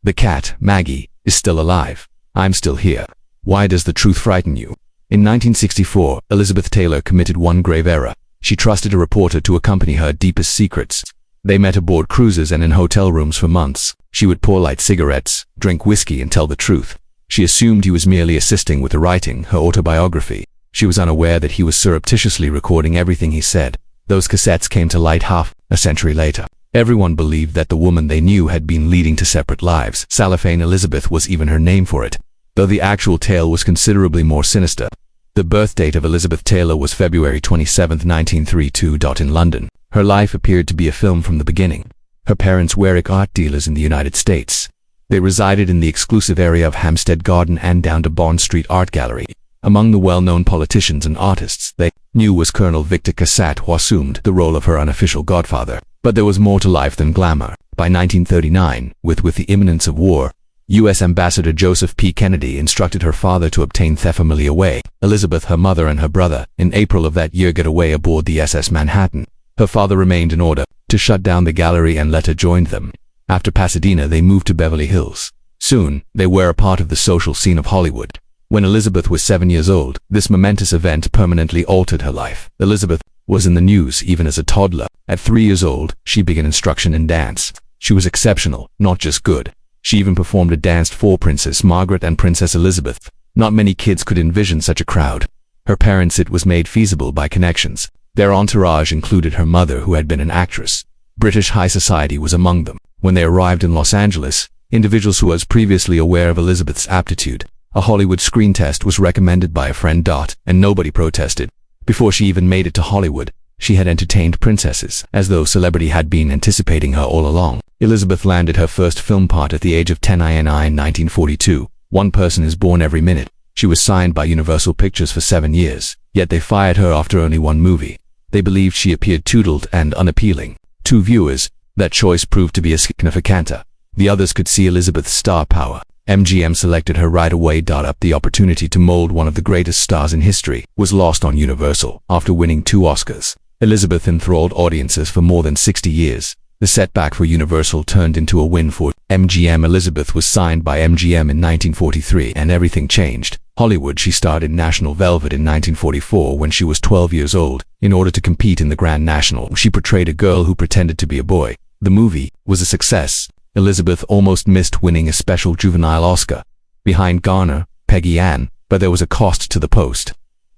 The cat, Maggie, is still alive. I'm still here. Why does the truth frighten you? In 1964, Elizabeth Taylor committed one grave error. She trusted a reporter to accompany her deepest secrets. They met aboard cruises and in hotel rooms for months. She would pour light cigarettes, drink whiskey, and tell the truth. She assumed he was merely assisting with the writing, her autobiography. She was unaware that he was surreptitiously recording everything he said. Those cassettes came to light half a century later. Everyone believed that the woman they knew had been leading to separate lives. Cellophane Elizabeth was even her name for it, though the actual tale was considerably more sinister. The birth date of Elizabeth Taylor was February 27, 1932. In London. Her life appeared to be a film from the beginning. Her parents were art dealers in the United States. They resided in the exclusive area of Hampstead Garden and down to Bond Street Art Gallery. Among the well-known politicians and artists they knew was Colonel Victor Cassatt, who assumed the role of her unofficial godfather. But there was more to life than glamour. By 1939, with the imminence of war, U.S. Ambassador Joseph P. Kennedy instructed her father to obtain their family away. Elizabeth, her mother, and her brother, in April of that year, got away aboard the SS Manhattan. Her father remained in order to shut down the gallery and let her join them. After Pasadena, they moved to Beverly Hills. Soon, they were a part of the social scene of Hollywood. When Elizabeth was 7 years old, this momentous event permanently altered her life. Elizabeth was in the news even as a toddler. At 3 years old, she began instruction in dance. She was exceptional, not just good. She even performed a dance for Princess Margaret and Princess Elizabeth. Not many kids could envision such a crowd. Her parents, it was made feasible by connections. Their entourage included her mother, who had been an actress. British high society was among them. When they arrived in Los Angeles, individuals who was previously aware of Elizabeth's aptitude, a Hollywood screen test was recommended by a friend. And nobody protested. Before she even made it to Hollywood, she had entertained princesses, as though celebrity had been anticipating her all along. Elizabeth landed her first film part at the age of 10 in 1942. One person is born every minute. She was signed by Universal Pictures for 7 years, yet they fired her after only one movie. They believed she appeared toothled and unappealing. To viewers, that choice proved to be a significanta. The others could see Elizabeth's star power. MGM selected her right away. The opportunity to mold one of the greatest stars in history was lost on Universal. After winning 2 Oscars, Elizabeth enthralled audiences for more than 60 years. The setback for Universal turned into a win for MGM. Elizabeth was signed by MGM in 1943 and everything changed. Hollywood. She starred in National Velvet in 1944 when she was 12 years old. In order to compete in the Grand National, she portrayed a girl who pretended to be a boy. The movie was a success. Elizabeth almost missed winning a special juvenile Oscar, behind Garner, Peggy Ann, but there was a cost to the post.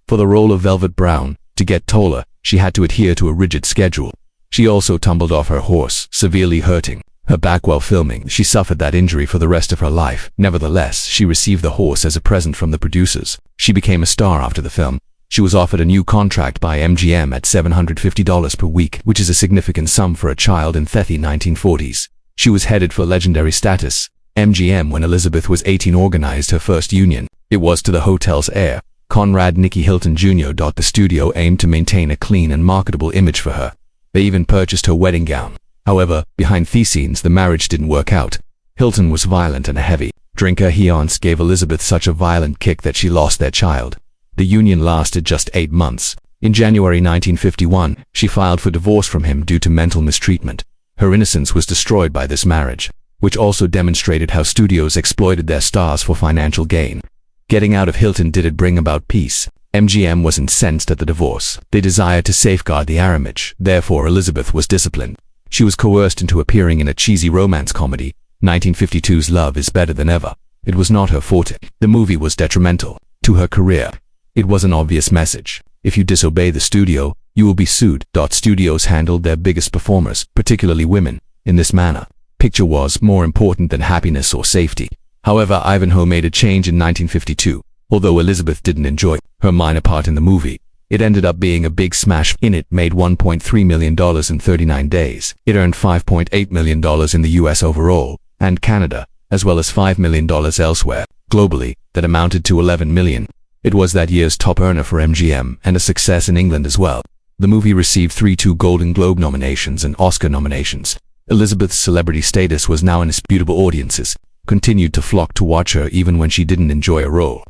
For the role of Velvet Brown, to get taller, she had to adhere to a rigid schedule. She also tumbled off her horse, severely hurting her back while filming. She suffered that injury for the rest of her life. Nevertheless, she received the horse as a present from the producers. She became a star after the film. She was offered a new contract by MGM at $750 per week, which is a significant sum for a child in the 1940s. She was headed for legendary status. MGM, when Elizabeth was 18, organized her first union. It was to the hotel's heir, Conrad Nicky Hilton Jr. The studio aimed to maintain a clean and marketable image for her. They even purchased her wedding gown. However, behind the scenes, the marriage didn't work out. Hilton was violent and a heavy drinker. He once gave Elizabeth such a violent kick that she lost their child. The union lasted just 8 months. In January 1951, she filed for divorce from him due to mental mistreatment. Her innocence was destroyed by this marriage, which also demonstrated how studios exploited their stars for financial gain. Getting out of Hilton didn't bring about peace. MGM was incensed at the divorce. They desired to safeguard the image. Therefore, Elizabeth was disciplined. She was coerced into appearing in a cheesy romance comedy, 1952's Love is Better Than Ever. It was not her forte. The movie was detrimental to her career. It was an obvious message. If you disobey the studio, you will be sued. Studios handled their biggest performers, particularly women, in this manner. Picture was more important than happiness or safety. However, Ivanhoe made a change in 1952. Although Elizabeth didn't enjoy her minor part in the movie, it ended up being a big smash. In it made $1.3 million in 39 days. It earned $5.8 million in the US overall, and Canada, as well as $5 million elsewhere. Globally, that amounted to $11 million. It was that year's top earner for MGM, and a success in England as well. The movie received 3 Golden Globe nominations and Oscar nominations. Elizabeth's celebrity status was now indisputable. Audiences continued to flock to watch her even when she didn't enjoy a role.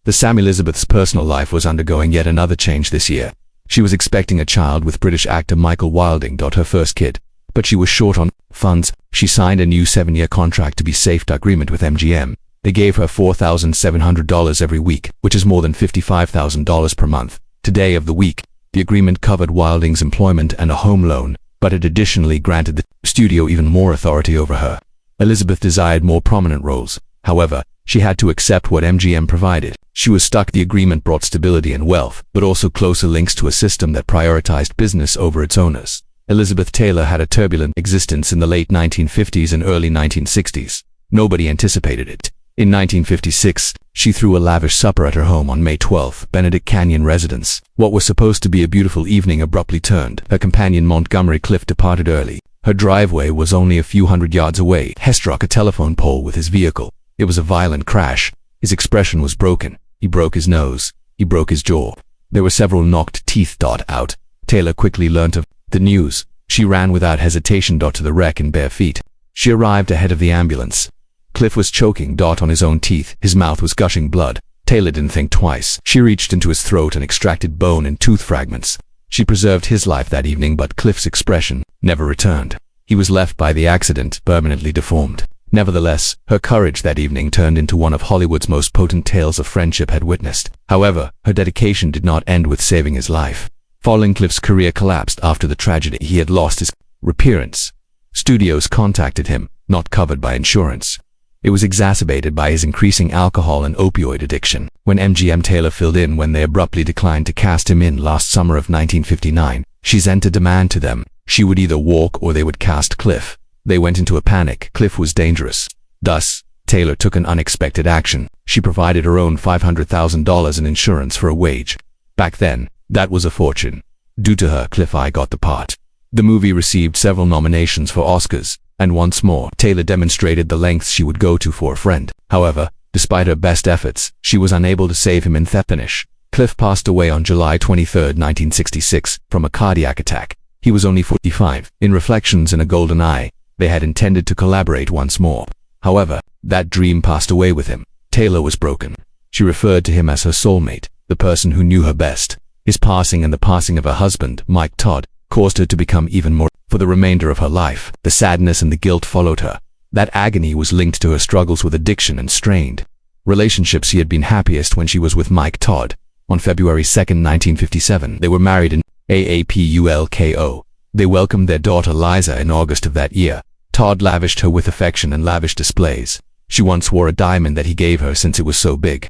The Sam Elizabeth's personal life was undergoing yet another change this year. She was expecting a child with British actor Michael Wilding. Her first kid, but she was short on funds. She signed a new 7-year contract to be safe agreement with MGM. They gave her $4,700 every week, which is more than $55,000 per month. Today of the week, the agreement covered Wilding's employment and a home loan, but it additionally granted the studio even more authority over her. Elizabeth desired more prominent roles. However, she had to accept what MGM provided. She was stuck. The agreement brought stability and wealth, but also closer links to a system that prioritized business over its owners. Elizabeth Taylor had a turbulent existence in the late 1950s and early 1960s. Nobody anticipated it. In 1956, she threw a lavish supper at her home on May 12, Benedict Canyon residence. What was supposed to be a beautiful evening abruptly turned. Her companion Montgomery Clift departed early. Her driveway was only a few hundred yards away. He struck a telephone pole with his vehicle. It was a violent crash. His expression was broken. He broke his nose. He broke his jaw. There were several knocked teeth. Out. Taylor quickly learnt of the news. She ran without hesitation to the wreck in bare feet. She arrived ahead of the ambulance. Cliff was choking on his own teeth. His mouth was gushing blood. Taylor didn't think twice. She reached into his throat and extracted bone and tooth fragments. She preserved his life that evening, but Cliff's expression never returned. He was left by the accident permanently deformed. Nevertheless, her courage that evening turned into one of Hollywood's most potent tales of friendship had witnessed. However, her dedication did not end with saving his life. Following Cliff's career collapsed after the tragedy, he had lost his appearance. Studios contacted him, not covered by insurance. It was exacerbated by his increasing alcohol and opioid addiction. When MGM Taylor filled in when they abruptly declined to cast him in last summer of 1959, she sent a demand to them. She would either walk or they would cast Cliff. They went into a panic. Cliff was dangerous. Thus, Taylor took an unexpected action. She provided her own $500,000 in insurance for a wage. Back then, that was a fortune. Due to her, Cliff I got the part. The movie received several nominations for Oscars, and once more, Taylor demonstrated the lengths she would go to for a friend. However, despite her best efforts, she was unable to save him in the finish. Cliff passed away on July 23, 1966, from a cardiac attack. He was only 45. In Reflections in a Golden Eye, they had intended to collaborate once more. However, that dream passed away with him. Taylor was broken. She referred to him as her soulmate, the person who knew her best. His passing and the passing of her husband, Mike Todd, caused her to become even more. For the remainder of her life, the sadness and the guilt followed her. That agony was linked to her struggles with addiction and strained relationships. She had been happiest when she was with Mike Todd. On February 2, 1957, they were married in AAPULKO. They welcomed their daughter Liza in August of that year. Todd lavished her with affection and lavish displays. She once wore a diamond that he gave her since it was so big.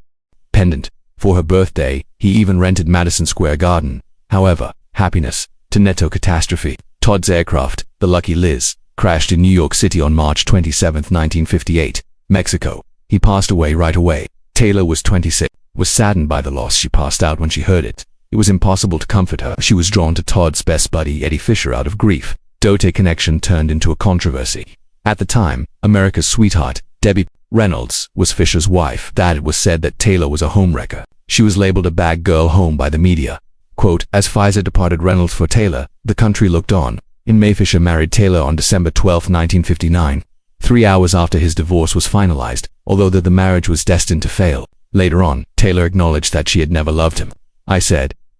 Pendant. For her birthday, he even rented Madison Square Garden. However, happiness to netto catastrophe. Todd's aircraft, the Lucky Liz, crashed in New York City on March 27, 1958, Mexico. He passed away right away. Taylor was 26, was saddened by the loss. She passed out when she heard it. It was impossible to comfort her. She was drawn to Todd's best buddy Eddie Fisher out of grief. Dote connection turned into a controversy. At the time, America's sweetheart, Debbie Reynolds, was Fisher's wife. That it was said that Taylor was a homewrecker. She was labeled a bad girl home by the media. Quote, as Pfizer departed Reynolds for Taylor, the country looked on. In May, Fisher married Taylor on December 12, 1959. 3 hours after his divorce was finalized, although the marriage was destined to fail. Later on, Taylor acknowledged that she had never loved him.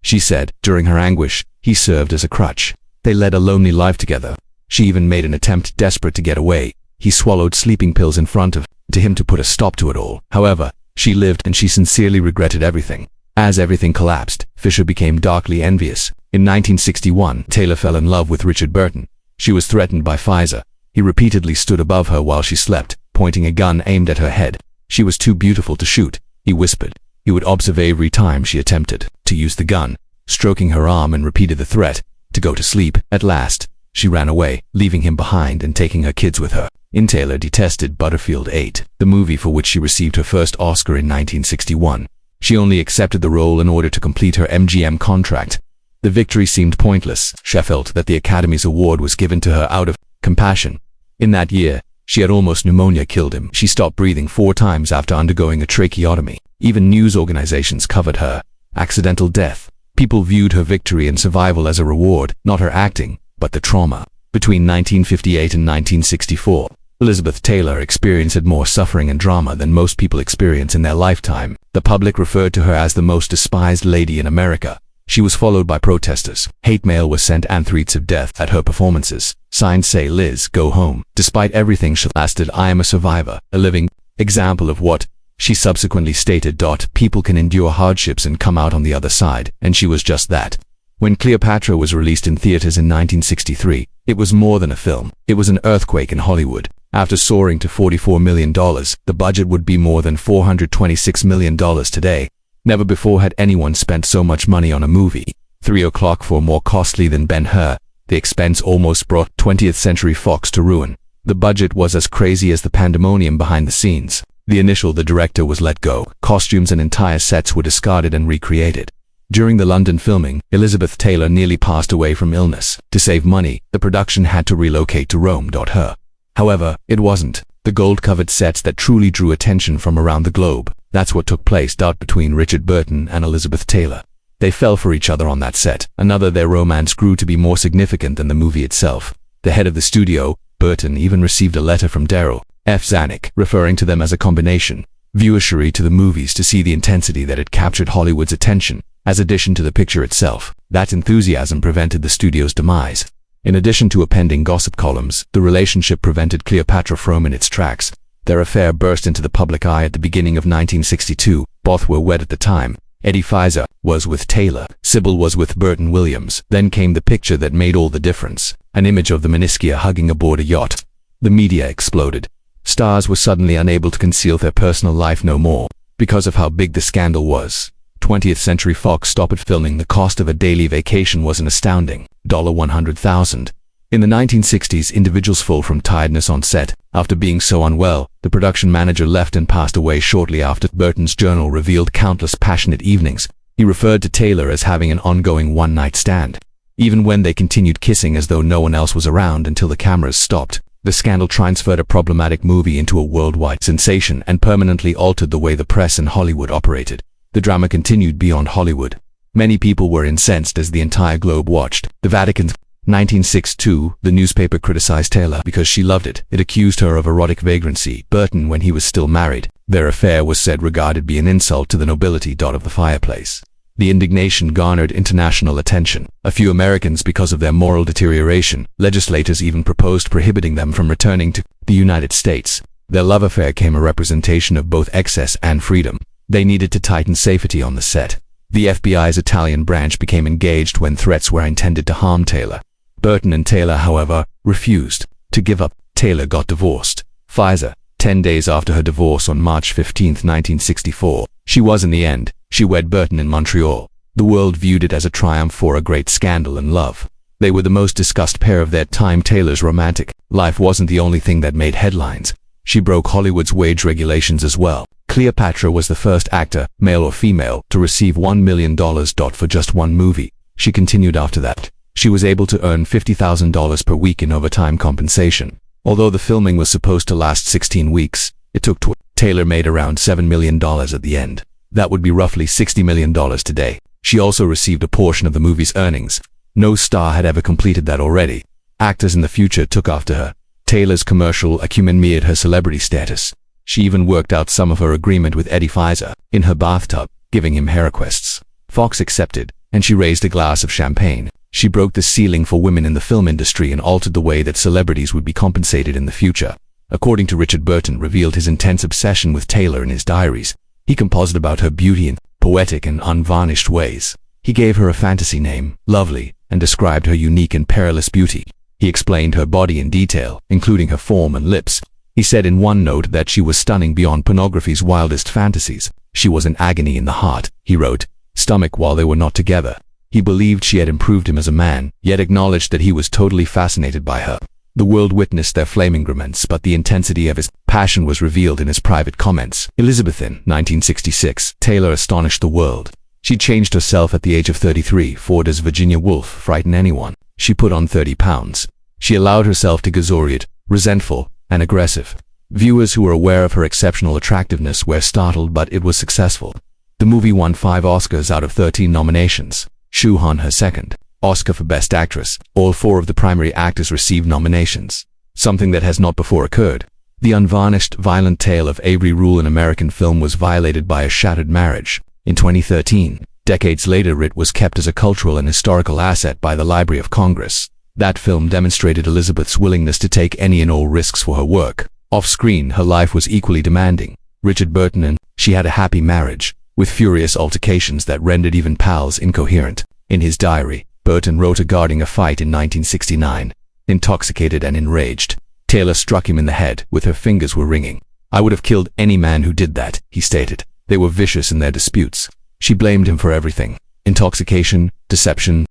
She said, during her anguish, he served as a crutch. They led a lonely life together. She even made an attempt, desperate to get away. He swallowed sleeping pills in front of him to put a stop to it all. However, she lived and she sincerely regretted everything. As everything collapsed, Fisher became darkly envious. In 1961, Taylor fell in love with Richard Burton. She was threatened by Pfizer. He repeatedly stood above her while she slept, pointing a gun aimed at her head. She was too beautiful to shoot, he whispered. He would observe every time she attempted to use the gun, stroking her arm, and repeated the threat to go to sleep. At last, she ran away, leaving him behind and taking her kids with her. Taylor detested Butterfield 8, the movie for which she received her first Oscar in 1961. She only accepted the role in order to complete her MGM contract. The victory seemed pointless. She felt that the Academy's award was given to her out of compassion. In that year, she had almost pneumonia killed him. She stopped breathing 4 times after undergoing a tracheotomy. Even news organizations covered her accidental death. People viewed her victory and survival as a reward, not her acting, but the trauma. Between 1958 and 1964, Elizabeth Taylor experienced more suffering and drama than most people experience in their lifetime. The public referred to her as the most despised lady in America. She was followed by protesters. Hate mail was sent and threats of death at her performances. Signs say, "Liz, go home." Despite everything she lasted, "I am a survivor, a living example of what," she subsequently stated, "people can endure hardships and come out on the other side," and she was just that. When Cleopatra was released in theaters in 1963, it was more than a film. It was an earthquake in Hollywood. After soaring to $44 million, the budget would be more than $426 million today. Never before had anyone spent so much money on a movie. 3 o'clock for more costly than Ben-Hur. The expense almost brought 20th Century Fox to ruin. The budget was as crazy as the pandemonium behind the scenes. The director was let go. Costumes and entire sets were discarded and recreated. During the London filming, Elizabeth Taylor nearly passed away from illness. To save money, the production had to relocate to Rome. However, it wasn't the gold-covered sets that truly drew attention from around the globe. That's what took place between Richard Burton and Elizabeth Taylor. They fell for each other on that set. Their romance grew to be more significant than the movie itself. The head of the studio, Burton, even received a letter from Darryl F. Zanuck, referring to them as a combination viewership to the movies to see the intensity that had captured Hollywood's attention, as addition to the picture itself. That enthusiasm prevented the studio's demise. In addition to appending gossip columns, the relationship prevented Cleopatra from in its tracks. Their affair burst into the public eye at the beginning of 1962. Both were wed at the time. Eddie Pfizer was with Taylor. Sybil was with Burton Williams. Then came the picture that made all the difference. An image of the Meniscia hugging aboard a yacht. The media exploded. Stars were suddenly unable to conceal their personal life no more. Because of how big the scandal was, 20th Century Fox stopped filming. The cost of a daily vacation was an astounding $100,000. In the 1960s, individuals fall from tiredness on set. After being so unwell, the production manager left and passed away shortly after. Burton's journal revealed countless passionate evenings. He referred to Taylor as having an ongoing one-night stand, even when they continued kissing as though no one else was around until the cameras stopped. The scandal transferred a problematic movie into a worldwide sensation and permanently altered the way the press in Hollywood operated. The drama continued beyond Hollywood. Many people were incensed as the entire globe watched. The Vatican. 1962, the newspaper criticized Taylor because she loved it. It accused her of erotic vagrancy. Burton, when he was still married, their affair was said regarded be an insult to the nobility of the fireplace. The indignation garnered international attention. A few Americans, because of their moral deterioration, legislators even proposed prohibiting them from returning to the United States. Their love affair came a representation of both excess and freedom. They needed to tighten safety on the set. The FBI's Italian branch became engaged when threats were intended to harm Taylor. Burton and Taylor, however, refused to give up. Taylor got divorced. Pfizer, 10 days after her divorce on March 15, 1964, she was in the end. She wed Burton in Montreal. The world viewed it as a triumph for a great scandal and love. They were the most discussed pair of their time. Taylor's romantic life wasn't the only thing that made headlines. She broke Hollywood's wage regulations as well. Cleopatra was the first actor, male or female, to receive $1 million for just one movie. She continued after that. She was able to earn $50,000 per week in overtime compensation. Although the filming was supposed to last 16 weeks, it took 12. Taylor made around $7 million at the end. That would be roughly $60 million today. She also received a portion of the movie's earnings. No star had ever completed that already. Actors in the future took after her. Taylor's commercial acumen mirrored her celebrity status. She even worked out some of her agreement with Eddie Pfizer in her bathtub, giving him hair requests. Fox accepted, and she raised a glass of champagne. She broke the ceiling for women in the film industry and altered the way that celebrities would be compensated in the future. According to Richard Burton, revealed his intense obsession with Taylor in his diaries. He composed about her beauty in poetic and unvarnished ways. He gave her a fantasy name, Lovely, and described her unique and perilous beauty. He explained her body in detail, including her form and lips. He said in one note that she was stunning beyond pornography's wildest fantasies. She was an agony in the heart, he wrote, stomach while they were not together. He believed she had improved him as a man, yet acknowledged that he was totally fascinated by her. The world witnessed their flaming agreements, but the intensity of his passion was revealed in his private comments. Elizabethan, 1966. Taylor astonished the world. She changed herself at the age of 33. For does Virginia Woolf frighten anyone? She put on 30 pounds. She allowed herself to gazoriate, resentful, and aggressive. Viewers who were aware of her exceptional attractiveness were startled, but it was successful. The movie won 5 Oscars out of 13 nominations. Shu Han her second Oscar for Best Actress. All 4 of the primary actors received nominations, something that has not before occurred. The unvarnished, violent tale of Avery rule in American film was violated by a shattered marriage. In 2013, decades later, it was kept as a cultural and historical asset by the Library of Congress. That film demonstrated Elizabeth's willingness to take any and all risks for her work. Off-screen, her life was equally demanding. Richard Burton and she had a happy marriage, with furious altercations that rendered even pals incoherent. In his diary, Burton wrote regarding a fight in 1969. Intoxicated and enraged, Taylor struck him in the head with her fingers were ringing. "I would have killed any man who did that," he stated. They were vicious in their disputes. She blamed him for everything. Intoxication, deception,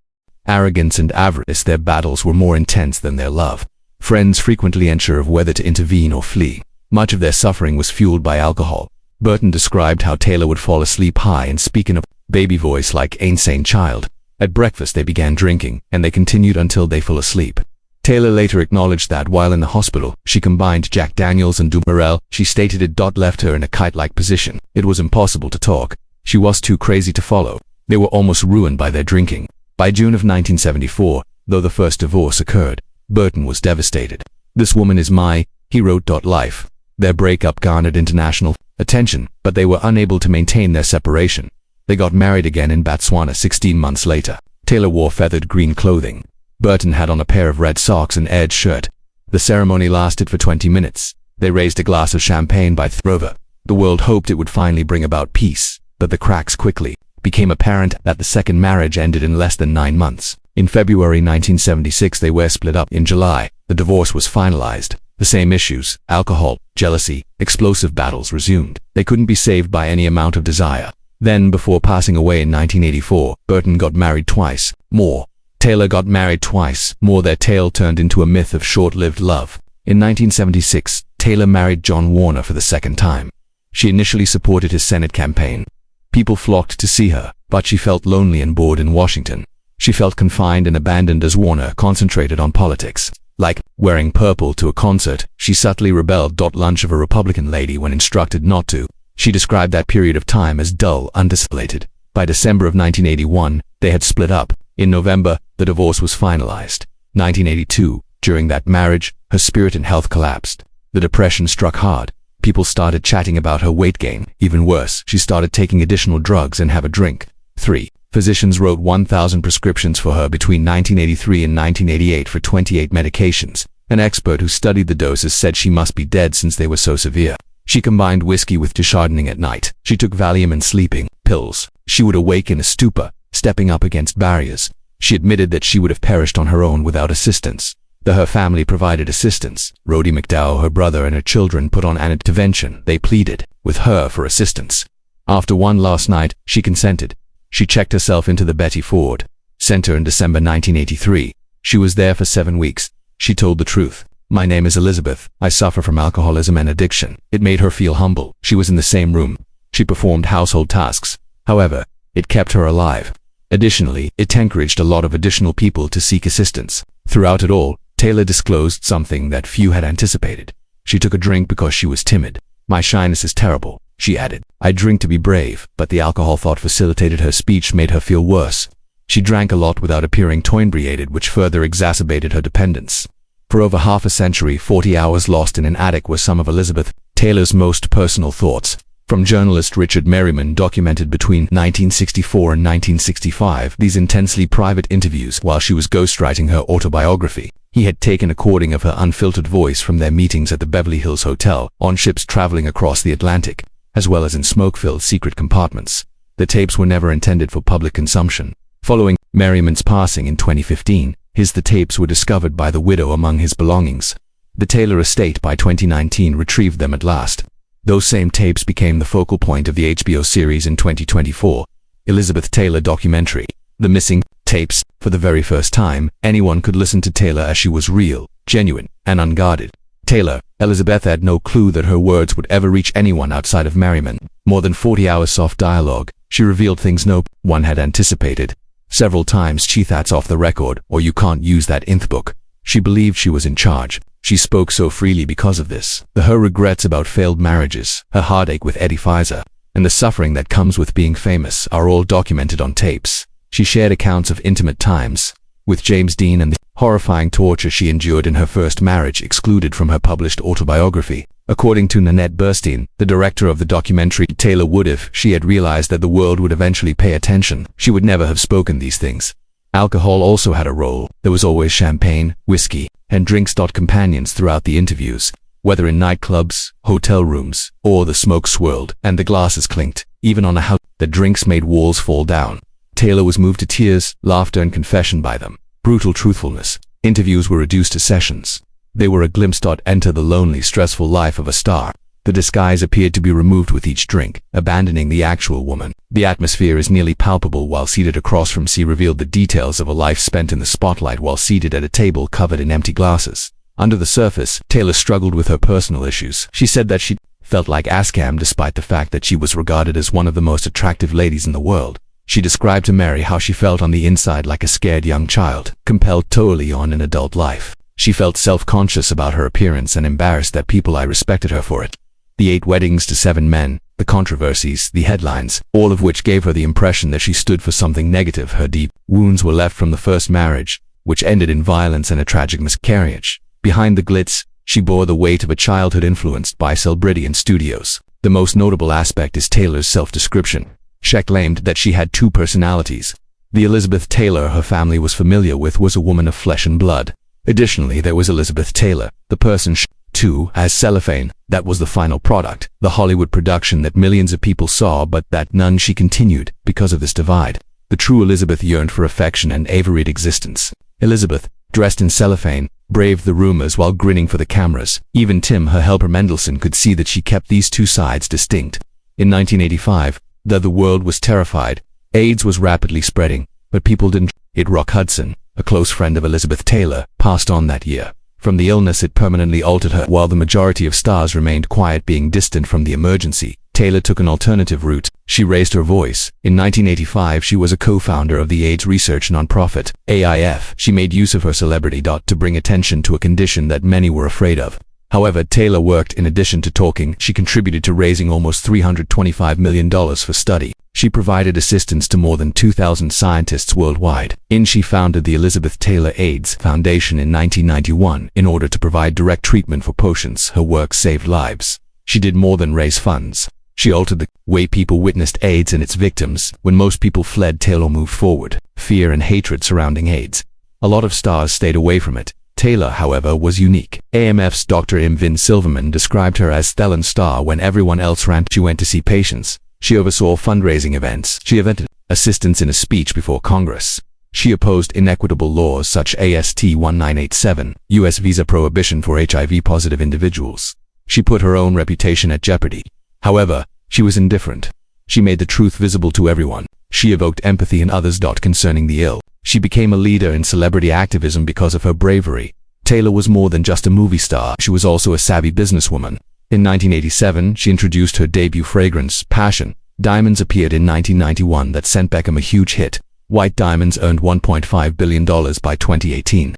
arrogance and avarice. Their battles were more intense than their love. Friends frequently unsure of whether to intervene or flee. Much of their suffering was fueled by alcohol. Burton described how Taylor would fall asleep high and speak in a baby voice like an insane child. At breakfast they began drinking, and they continued until they fell asleep. Taylor later acknowledged that while in the hospital, she combined Jack Daniels and Dumerel. She stated it left her in a kite-like position. It was impossible to talk. She was too crazy to follow. They were almost ruined by their drinking. By June of 1974, though the first divorce occurred, Burton was devastated. "This woman is my," he wrote. Life. Their breakup garnered international attention, but they were unable to maintain their separation. They got married again in Botswana 16 months later. Taylor wore feathered green clothing. Burton had on a pair of red socks and edged shirt. The ceremony lasted for 20 minutes. They raised a glass of champagne by Throver. The world hoped it would finally bring about peace, but the cracks quickly became apparent that the second marriage ended in less than 9 months. In February 1976 they were split up. In July, the divorce was finalized. The same issues, alcohol, jealousy, explosive battles resumed. They couldn't be saved by any amount of desire. Then, before passing away in 1984, Burton got married twice. More. Taylor got married twice. More. Their tale turned into a myth of short-lived love. In 1976, Taylor married John Warner for the second time. She initially supported his Senate campaign. People flocked to see her, but she felt lonely and bored in Washington. She felt confined and abandoned as Warner concentrated on politics. Like wearing purple to a concert, she subtly rebelled. Lunch of a Republican lady when instructed not to. She described that period of time as dull, undisciplined. By December of 1981, they had split up. In November, the divorce was finalized. 1982, during that marriage, her spirit and health collapsed. The depression struck hard. People started chatting about her weight gain. Even worse, she started taking additional drugs and have a drink. 3. Physicians wrote 1,000 prescriptions for her between 1983 and 1988 for 28 medications. An expert who studied the doses said she must be dead since they were so severe. She combined whiskey with chardonnay at night. She took Valium and sleeping pills. She would awake in a stupor, stepping up against barriers. She admitted that she would have perished on her own without assistance. Her family provided assistance. Rhodey McDowell, her brother, and her children put on an intervention. They pleaded with her for assistance. After one last night, she consented. She checked herself into the Betty Ford Center in December 1983. She was there for 7 weeks. She told the truth. "My name is Elizabeth. I suffer from alcoholism and addiction." It made her feel humble. She was in the same room. She performed household tasks. However, it kept her alive. Additionally, it encouraged a lot of additional people to seek assistance. Throughout it all, Taylor disclosed something that few had anticipated. She took a drink because she was timid. "My shyness is terrible," she added. "I drink to be brave," but the alcohol thought facilitated her speech, made her feel worse. She drank a lot without appearing inebriated, which further exacerbated her dependence. For over half a century, 40 hours lost in an attic were some of Elizabeth Taylor's most personal thoughts. From journalist Richard Merriman, documented between 1964 and 1965, these intensely private interviews while she was ghostwriting her autobiography. He had taken a recording of her unfiltered voice from their meetings at the Beverly Hills Hotel, on ships traveling across the Atlantic, as well as in smoke-filled secret compartments. The tapes were never intended for public consumption. Following Merriman's passing in 2015, the tapes were discovered by the widow among his belongings. The Taylor estate by 2019 retrieved them at last. Those same tapes became the focal point of the HBO series in 2024, Elizabeth Taylor documentary, The Missing Tapes. For the very first time, anyone could listen to Taylor as she was real, genuine, and unguarded. Taylor, Elizabeth had no clue that her words would ever reach anyone outside of Merriman. More than 40 hours soft dialogue, she revealed things no one had anticipated. Several times she that's off the record, or you can't use that in the book. She believed she was in charge. She spoke so freely because of this. Her regrets about failed marriages, her heartache with Eddie Pfizer, and the suffering that comes with being famous are all documented on tapes. She shared accounts of intimate times with James Dean and the horrifying torture she endured in her first marriage, excluded from her published autobiography. According to Nanette Burstein, the director of the documentary, Taylor would, if she had realized that the world would eventually pay attention, she would never have spoken these things. Alcohol also had a role. There was always champagne, whiskey, and drinks. Companions throughout the interviews, whether in nightclubs, hotel rooms, or the smoke swirled and the glasses clinked, even on a house. The drinks made walls fall down. Taylor was moved to tears, laughter, and confession by them. Brutal truthfulness. Interviews were reduced to sessions. They were a glimpse. Enter the lonely, stressful life of a star. The disguise appeared to be removed with each drink, abandoning the actual woman. The atmosphere is nearly palpable while seated across from C revealed the details of a life spent in the spotlight while seated at a table covered in empty glasses. Under the surface, Taylor struggled with her personal issues. She said that she felt like a scam despite the fact that she was regarded as one of the most attractive ladies in the world. She described to Mary how she felt on the inside like a scared young child, compelled totally on an adult life. She felt self-conscious about her appearance and embarrassed that people I respected her for it. The 8 weddings to 7 men, the controversies, the headlines, all of which gave her the impression that she stood for something negative. Her deep wounds were left from the first marriage, which ended in violence and a tragic miscarriage. Behind the glitz, she bore the weight of a childhood influenced by celebrity and studios. The most notable aspect is Taylor's self-description. She claimed that she had 2 personalities. The Elizabeth Taylor her family was familiar with was a woman of flesh and blood. Additionally, there was Elizabeth Taylor, the person she too as cellophane. That was the final product, the Hollywood production that millions of people saw but that none. She continued, because of this divide. The true Elizabeth yearned for affection and a varied existence. Elizabeth, dressed in cellophane, braved the rumors while grinning for the cameras. Even Tim, her helper Mendelssohn, could see that she kept these 2 sides distinct. In 1985, though the world was terrified, AIDS was rapidly spreading, but people didn't. Rock Hudson, a close friend of Elizabeth Taylor, passed on that year. From the illness, it permanently altered her. While the majority of stars remained quiet, being distant from the emergency, Taylor took an alternative route. She raised her voice. In 1985, she was a co-founder of the AIDS research nonprofit, AIF. She made use of her celebrity to bring attention to a condition that many were afraid of. However, Taylor worked. In addition to talking, she contributed to raising almost $325 million for study. She provided assistance to more than 2,000 scientists worldwide. She founded the Elizabeth Taylor AIDS Foundation in 1991 in order to provide direct treatment for patients. Her work saved lives. She did more than raise funds. She altered the way people witnessed AIDS and its victims. When most people fled, Taylor moved forward. Fear and hatred surrounding AIDS. A lot of stars stayed away from it. Taylor, however, was unique. AMF's Dr. M. Vin Silverman described her as stellar star when everyone else ran. She went to see patients. She oversaw fundraising events. She invented assistance in a speech before Congress. She opposed inequitable laws such as ST 1987, U.S. visa prohibition for HIV-positive individuals. She put her own reputation at jeopardy. However, she was indifferent. She made the truth visible to everyone. She evoked empathy in others. Concerning the ill, she became a leader in celebrity activism because of her bravery. Taylor was more than just a movie star. She was also a savvy businesswoman. In 1987, she introduced her debut fragrance, Passion. Diamonds appeared in 1991 that sent Beckham a huge hit. White diamonds earned $1.5 billion by 2018.